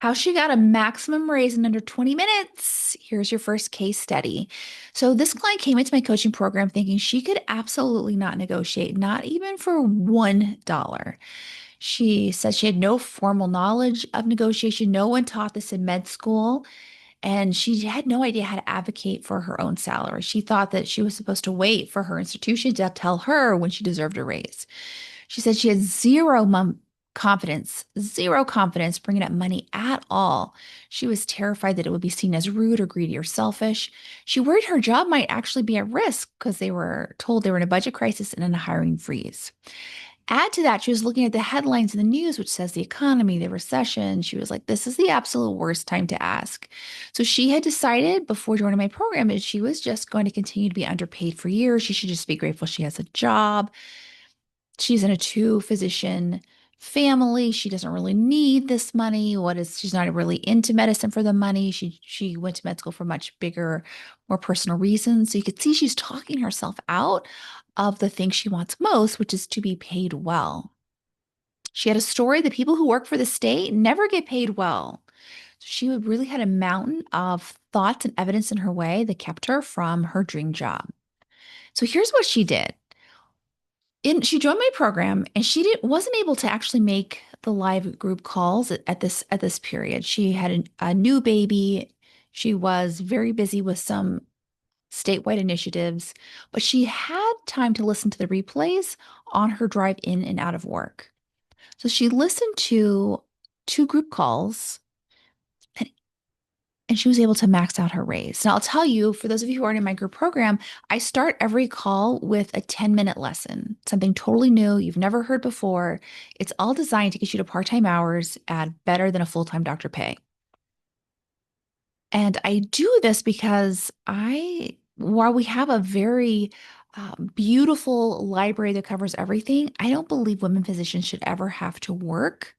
How she got a maximum raise in under 20 minutes. Here's your first case study. So, this client came into my coaching program thinking she could absolutely not negotiate, not even for $1. She said she had no formal knowledge of negotiation. No one taught this in med school, and she had no idea how to advocate for her own salary. She thought that she was supposed to wait for her institution to tell her when she deserved a raise. She said she had zero confidence bringing up money at all. She was terrified that it would be seen as rude or greedy or selfish. She worried her job might actually be at risk because they were told they were in a budget crisis and in a hiring freeze. Add to that, she was looking at the headlines in the news, which says the economy, the recession. She was like, this is the absolute worst time to ask. So she had decided before joining my program that she was just going to continue to be underpaid for years. She should just be grateful she has a job. She's in a two-physician family. She doesn't really need this money. She's not really into medicine for the money. She went to med school for much bigger, more personal reasons. So you could see she's talking herself out of the thing she wants most, which is to be paid well. She had a story that people who work for the state never get paid well. She really had a mountain of thoughts and evidence in her way that kept her from her dream job. So here's what she did. She joined my program and she wasn't able to actually make the live group calls at this period. She had a new baby. She was very busy with some statewide initiatives, but she had time to listen to the replays on her drive in and out of work. So she listened to two group calls and she was able to max out her raise. Now, I'll tell you, for those of you who aren't in my group program, I start every call with a 10-minute lesson, something totally new you've never heard before. It's all designed to get you to part-time hours at better than a full-time doctor pay. And I do this because while we have a very beautiful library that covers everything, I don't believe women physicians should ever have to work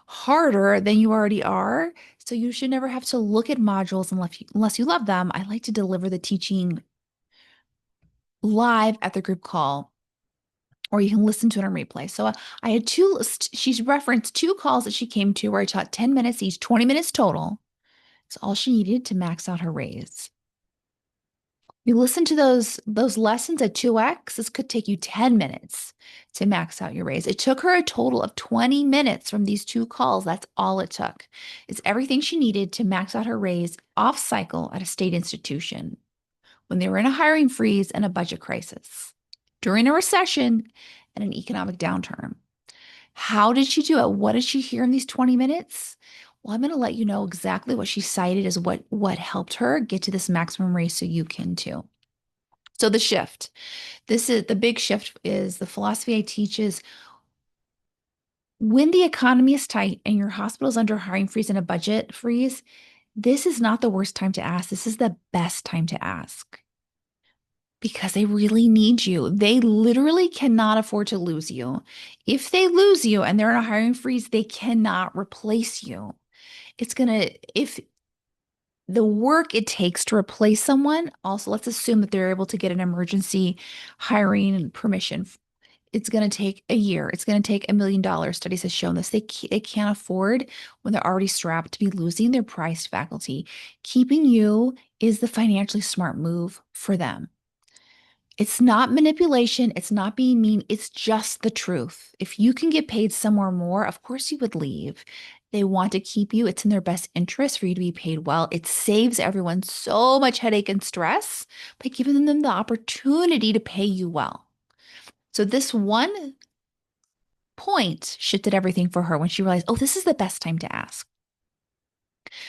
harder than you already are. So you should never have to look at modules unless you love them. I like to deliver the teaching live at the group call, or you can listen to it on replay. So I had she's referenced two calls that she came to where I taught 10 minutes each, 20 minutes total. It's all she needed to max out her raise. You listen to those lessons at 2x, this could take you 10 minutes to max out your raise. It took her a total of 20 minutes from these two calls. That's all it took. It's everything she needed to max out her raise off cycle at a state institution when they were in a hiring freeze and a budget crisis, during a recession and an economic downturn. How did she do it? What did she hear in these 20 minutes? Well, I'm going to let you know exactly what she cited as what helped her get to this maximum raise so you can too. So the shift. This is the big shift is the philosophy I teach is when the economy is tight and your hospital is under hiring freeze and a budget freeze, this is not the worst time to ask. This is the best time to ask because they really need you. They literally cannot afford to lose you. If they lose you and they're in a hiring freeze, they cannot replace you. If the work it takes to replace someone, also let's assume that they're able to get an emergency hiring permission. It's going to take a year. It's going to take $1 million. Studies have shown this. They can't afford when they're already strapped to be losing their prized faculty. Keeping you is the financially smart move for them. It's not manipulation. It's not being mean. It's just the truth. If you can get paid somewhere more, of course you would leave. They want to keep you. It's in their best interest for you to be paid well. It saves everyone so much headache and stress by giving them the opportunity to pay you well. So this one point shifted everything for her when she realized, oh, this is the best time to ask.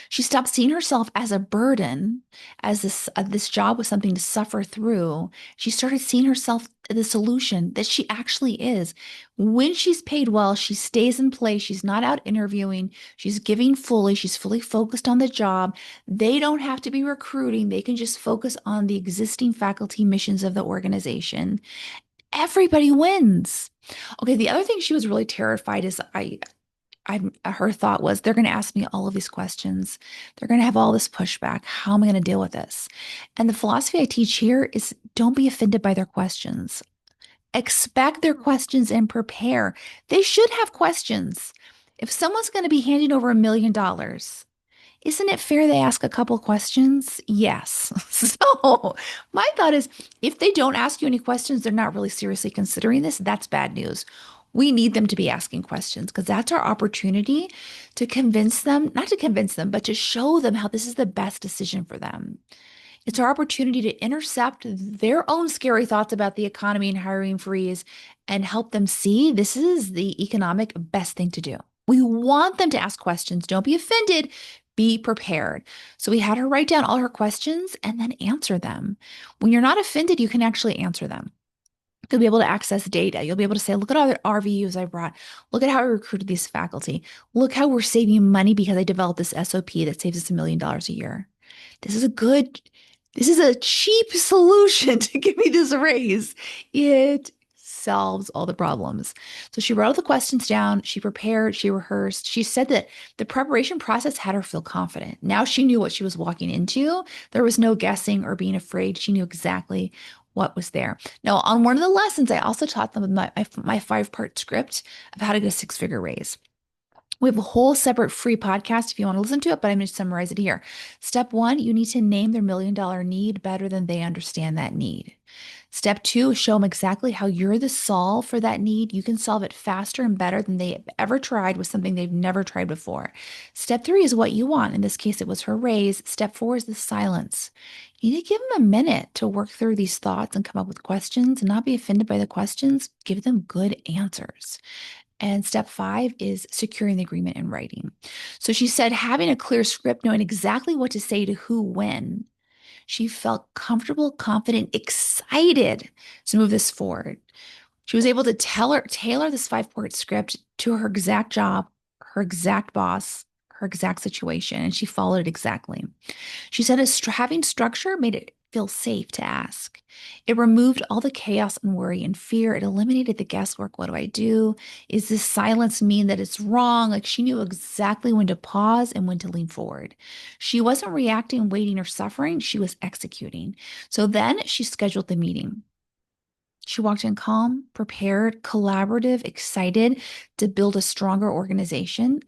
She stopped seeing herself as a burden, as this job was something to suffer through. She started seeing herself the solution that she actually is. When she's paid well, she stays in place. She's not out interviewing. She's giving fully. She's fully focused on the job. They don't have to be recruiting. They can just focus on the existing faculty missions of the organization. Everybody wins. Okay, the other thing she was really terrified is her thought was, they're going to ask me all of these questions. They're going to have all this pushback. How am I going to deal with this? And the philosophy I teach here is don't be offended by their questions. Expect their questions and prepare. They should have questions. If someone's going to be handing over $1 million, isn't it fair they ask a couple questions? Yes. So my thought is if they don't ask you any questions, they're not really seriously considering this. That's bad news. We need them to be asking questions because that's our opportunity to convince them, not to convince them, but to show them how this is the best decision for them. It's our opportunity to intercept their own scary thoughts about the economy and hiring freeze and help them see this is the economic best thing to do. We want them to ask questions. Don't be offended. Be prepared. So we had her write down all her questions and then answer them. When you're not offended, you can actually answer them. You'll be able to access data. You'll be able to say, look at all the RVUs I brought. Look at how I recruited these faculty. Look how we're saving money because I developed this SOP that saves us $1 million a year. This is a good, this is a cheap solution to give me this raise. It solves all the problems. So she wrote all the questions down. She prepared, she rehearsed. She said that the preparation process had her feel confident. Now she knew what she was walking into. There was no guessing or being afraid. She knew exactly what was there. Now, on one of the lessons, I also taught them my 5-part script of how to get a 6-figure raise. We have a whole separate free podcast if you want to listen to it, but I'm going to summarize it here. Step 1, you need to name their $1 million need better than they understand that need. Step 2, show them exactly how you're the solve for that need. You can solve it faster and better than they have ever tried with something they've never tried before. Step 3 is what you want. In this case, it was her raise. Step 4 is the silence. You need to give them a minute to work through these thoughts and come up with questions and not be offended by the questions. Give them good answers. And step 5 is securing the agreement in writing. So she said, having a clear script, knowing exactly what to say to who, when, she felt comfortable, confident, excited to move this forward. She was able to tailor this 5-part script to her exact job, her exact boss, her exact situation, and she followed it exactly. She said having structure made it feel safe to ask. It removed all the chaos and worry and fear. It eliminated the guesswork. What do I do? Is this silence mean that it's wrong? Like she knew exactly when to pause and when to lean forward. She wasn't reacting, waiting, or suffering. She was executing. So then she scheduled the meeting. She walked in calm, prepared, collaborative, excited to build a stronger organization.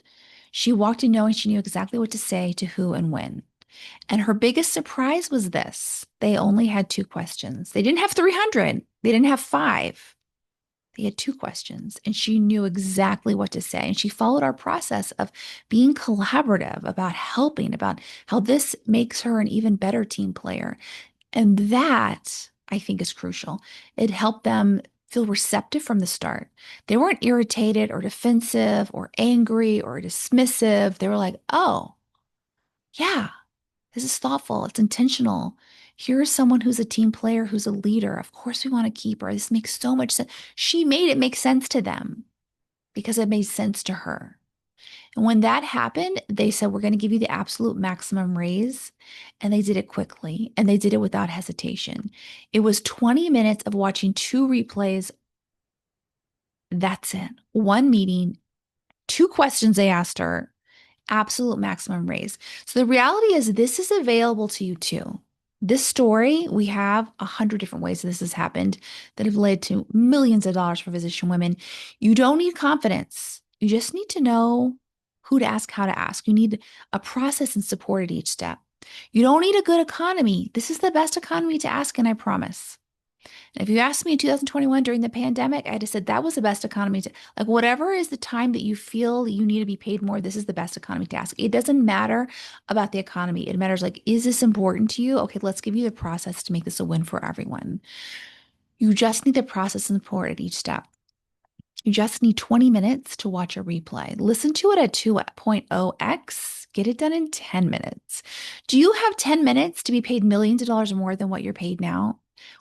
She walked in knowing she knew exactly what to say to who and when. And her biggest surprise was this. They only had 2 questions. They didn't have 300. They didn't have 5. They had 2 questions, and she knew exactly what to say. And she followed our process of being collaborative, about helping, about how this makes her an even better team player. And that, I think, is crucial. It helped them feel receptive from the start. They weren't irritated or defensive or angry or dismissive. They were like, oh, yeah, this is thoughtful. It's intentional. Here's someone who's a team player, who's a leader. Of course, we want to keep her. This makes so much sense. She made it make sense to them because it made sense to her. And when that happened, they said, we're going to give you the absolute maximum raise. And they did it quickly and they did it without hesitation. It was 20 minutes of watching 2 replays. That's it. 1 meeting, 2 questions they asked her, absolute maximum raise. So the reality is this is available to you too. This story, we have 100 different ways this has happened that have led to millions of dollars for physician women. You don't need confidence. You just need to know who to ask, how to ask. You need a process and support at each step. You don't need a good economy. This is the best economy to ask, and I promise. And if you asked me in 2021 during the pandemic, I'd have said that was the best economy to, like, whatever is the time that you feel you need to be paid more, this is the best economy to ask. It doesn't matter about the economy. It matters, like, is this important to you? Okay, let's give you the process to make this a win for everyone. You just need the process and support at each step. You just need 20 minutes to watch a replay. Listen to it at 2.0x. Get it done in 10 minutes. Do you have 10 minutes to be paid millions of dollars more than what you're paid now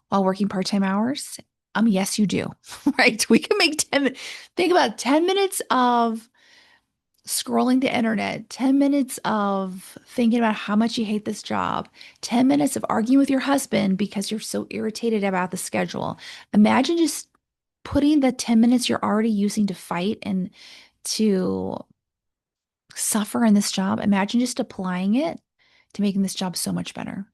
while working part-time hours? Yes, you do, right? We can make 10, think about 10 minutes of scrolling the internet, 10 minutes of thinking about how much you hate this job, 10 minutes of arguing with your husband because you're so irritated about the schedule. Imagine just putting the 10 minutes you're already using to fight and to suffer in this job. Imagine just applying it to making this job so much better.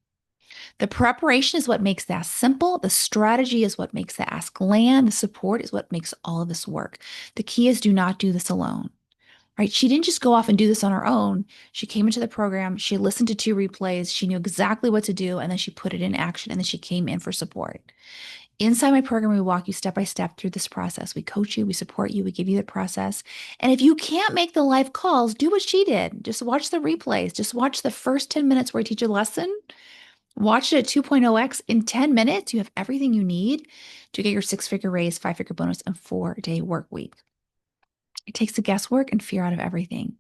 The preparation is what makes the ask simple. The strategy is what makes the ask land. The support is what makes all of this work. The key is do not do this alone. right? She didn't just go off and do this on her own. She came into the program, she listened to 2 replays, she knew exactly what to do, and then she put it in action, and then she came in for support. Inside my program, we walk you step by step through this process. We coach you, we support you, we give you the process. And if you can't make the live calls, do what she did. Just watch the replays. Just watch the first 10 minutes where I teach a lesson. Watch it at 2.0x. In 10 minutes, you have everything you need to get your 6-figure raise, 5-figure bonus, and 4-day work week. It takes the guesswork and fear out of everything.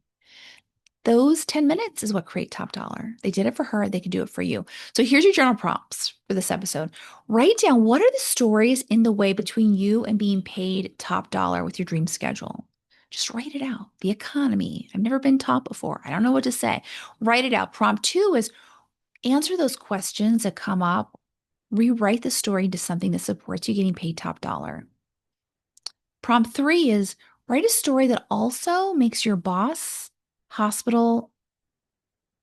Those 10 minutes is what create top dollar. They did it for her. They can do it for you. So here's your journal prompts for this episode. Write down what are the stories in the way between you and being paid top dollar with your dream schedule. Just write it out. The economy. I've never been top before. I don't know what to say. Write it out. Prompt 2 is answer those questions that come up. Rewrite the story into something that supports you getting paid top dollar. Prompt 3 is write a story that also makes your boss, hospital,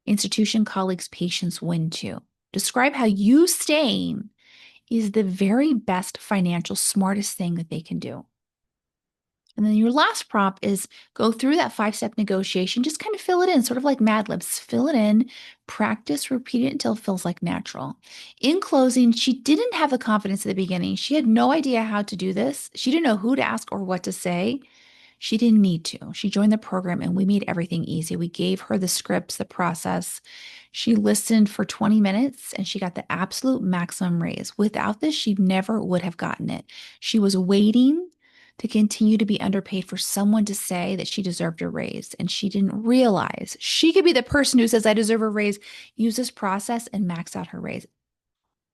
institution, colleagues, patients win too. Describe how you staying is the very best financial, smartest thing that they can do. And then your last prompt is go through that 5-step negotiation, just kind of fill it in, sort of like Mad Libs. Fill it in, practice, repeat it until it feels like natural. In closing, she didn't have the confidence at the beginning. She had no idea how to do this. She didn't know who to ask or what to say. She didn't need to. She joined the program and we made everything easy. We gave her the scripts, the process. She listened for 20 minutes and she got the absolute maximum raise. Without this, she never would have gotten it. She was waiting to continue to be underpaid for someone to say that she deserved a raise. And she didn't realize she could be the person who says, I deserve a raise, use this process and max out her raise.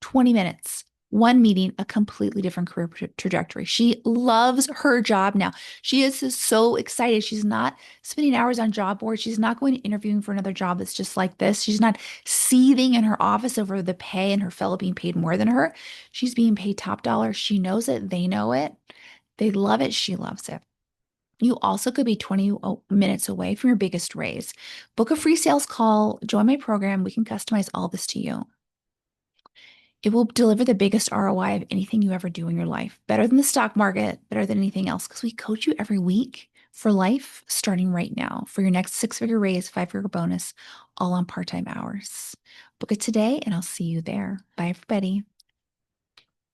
20 minutes, one meeting, a completely different career trajectory. She loves her job now. She is so excited. She's not spending hours on job boards. She's not going interviewing for another job that's just like this. She's not seething in her office over the pay and her fellow being paid more than her. She's being paid top dollar. She knows it. They know it. They love it. She loves it. You also could be 20 minutes away from your biggest raise. Book a free sales call, join my program. We can customize all this to you. It will deliver the biggest ROI of anything you ever do in your life. Better than the stock market, better than anything else, because we coach you every week for life starting right now for your next 6-figure raise, 5-figure bonus, all on part-time hours. Book it today and I'll see you there. Bye, everybody.